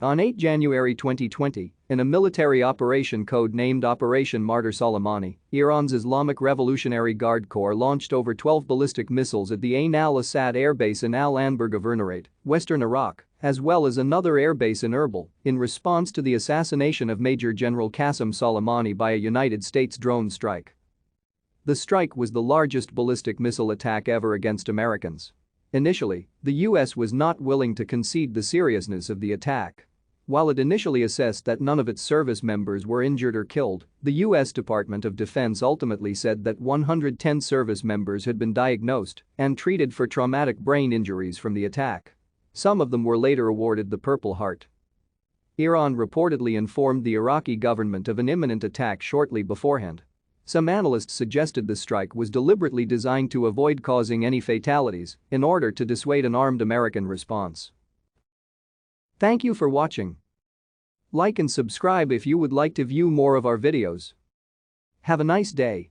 On 8 January 2020, in a military operation code-named Operation Martyr Soleimani, Iran's Islamic Revolutionary Guard Corps launched over 12 ballistic missiles at the al-Asad airbase in Ar Governorate, western Iraq, as well as another airbase in Erbil, in response to the assassination of Major General Qasem Soleimani by a United States drone strike. The strike was the largest ballistic missile attack ever against Americans. Initially, the US was not willing to concede the seriousness of the attack. While it initially assessed that none of its service members were injured or killed, the U.S. Department of Defense ultimately said that 110 service members had been diagnosed and treated for traumatic brain injuries from the attack. Some of them were later awarded the Purple Heart. Iran reportedly informed the Iraqi government of an imminent attack shortly beforehand. Some analysts suggested the strike was deliberately designed to avoid causing any fatalities in order to dissuade an armed American response. Thank you for watching. Like and subscribe if you would like to view more of our videos. Have a nice day.